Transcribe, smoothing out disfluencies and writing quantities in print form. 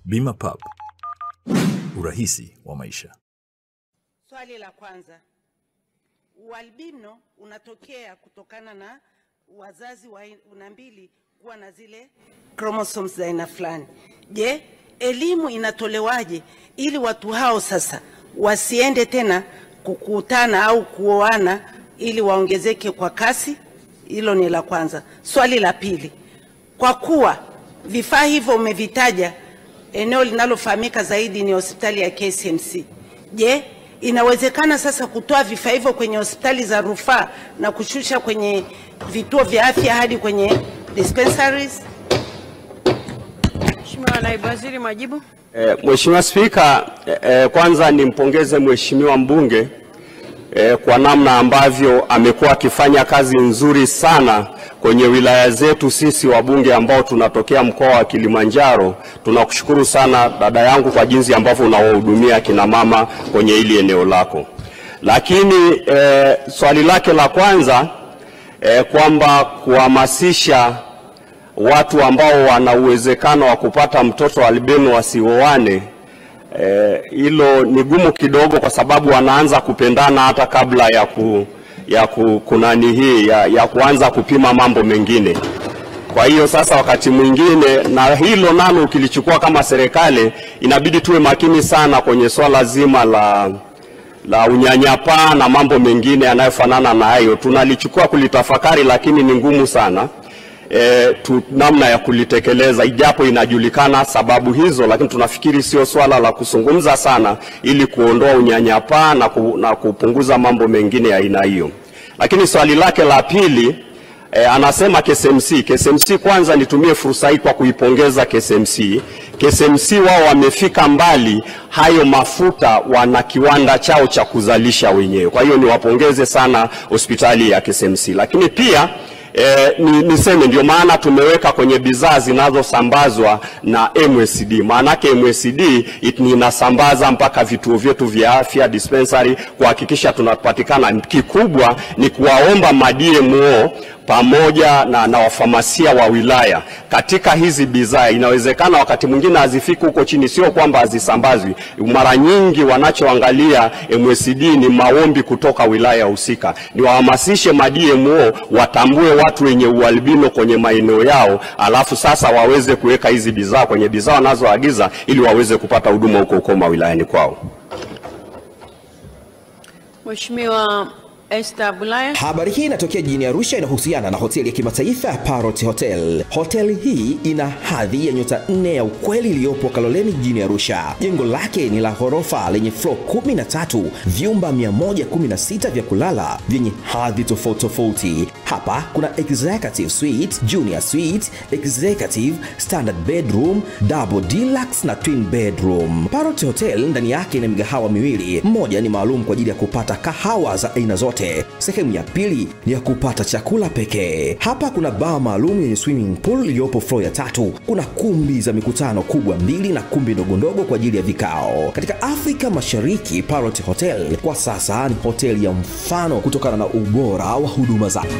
Bima Pub, urahisi wa maisha. Swali la kwanza. Ualbino unatokea kutokana na wazazi wa aina mbili kuwa na zile chromosomes za aina fulani. Je, elimu inatolewaje ili watu hao sasa wasiende tena kukutana au kuoana ili waongezeke kwa kasi? Hilo ni la kwanza. Swali la pili. Kwa kuwa vifaa hivyo umevitaja, eneo linalofahamika zaidi ni hospitali ya KCMC. Je, inawezekana sasa kutoa vifaa hivyo kwenye hospitali za rufaa na kushusha kwenye vituo vya afya hadi kwenye dispensaries? Mheshimiwa Naibu Waziri, majibu. Mheshimiwa Spika, kwanza nimpongeze Mheshimiwa mbunge kwa namna ambavyo amekuwa akifanya kazi nzuri sana kwenye wilaya zetu sisi wabunge ambao tunatokea mkoa wa Kilimanjaro. Tunakushukuru sana dada yangu kwa jinsi ambavyo unawahudumia kina mama kwenye hili eneo lako. Lakini swali lake la kwanza kwamba kuhamasisha watu ambao wana uwezekano wa kupata mtoto albino wasioane, hilo ni gumu kidogo kwa sababu wanaanza kupendana hata kabla ya kuanza kupima mambo mengine. Kwa hiyo sasa wakati mwingine, na hilo nalo ukilichukua kama serikali, inabidi tuwe makini sana kwenye swala zima la unyanyapaa na mambo mengine yanayofanana na hayo. Tunalichukua kulitafakari, lakini ni ngumu sana namna ya kulitekeleza, ijapo inajulikana sababu hizo, lakini tunafikiri sio swala la kuzungumza sana ili kuondoa unyanyapaa na kupunguza mambo mengine ya aina hiyo. Lakini swali lake la pili, anasema KCMC. Kwanza nitumie fursa hii kwa kuipongeza KCMC wao wamefika mbali. Hayo mafuta wana kiwanda chao cha kuzalisha wenyewe. Kwa hiyo niwapongeze sana hospitali ya KCMC. Lakini pia niseme ndio maana tumeweka kwenye bidhaa zinazosambazwa na MSD. Maanake MSD inasambaza mpaka vituo vyetu vya afya, dispensary, kuhakikisha tunapatikana. Kikubwa ni kuwaomba ma-DMO pamoja na wafamasia wa wilaya katika hizi bidhaa. Inawezekana wakati mwingine hazifiki huko chini, sio kwamba hazisambazwi. Mara nyingi wanachoangalia MSD ni maombi kutoka wilaya husika. Ni wahamasishe ma-DMO watambue watu wenye ualbino kwenye maeneo yao, alafu sasa waweze kuweka hizi bidhaa kwenye bidhaa wanazoagiza ili waweze kupata huduma huko wilayani kwao. Mheshimiwa Esther Bulaya. Habari hii inatokea jijini Arusha, inahusiana na hoteli ya kimataifa ya Parrot Hotel. Hoteli hii ina hadhi ya nyota 4 ya ukweli iliyopo Kaloleni jijini Arusha. Jengo lake ni la ghorofa lenye floor 13, vyumba 116 vya kulala vyenye hadhi tofauti. Hapa kuna executive suite, junior suite, executive, standard bedroom, double deluxe na twin bedroom. Parrot Hotel ndani yake ina migahawa miwili. Mmoja ni maalum kwa ajili ya kupata kahawa za aina zote. Sehemu ya pili ni ya kupata chakula pekee. Hapa kuna bar maalum yenye swimming pool iliyopo floor ya 3. Kuna kumbi za mikutano kubwa 2 na kumbi ndogo kwa ajili ya vikao. Katika Afrika Mashariki, Parrot Hotel kwa sasa ni hoteli ya mfano kutokana na ubora wa huduma zake.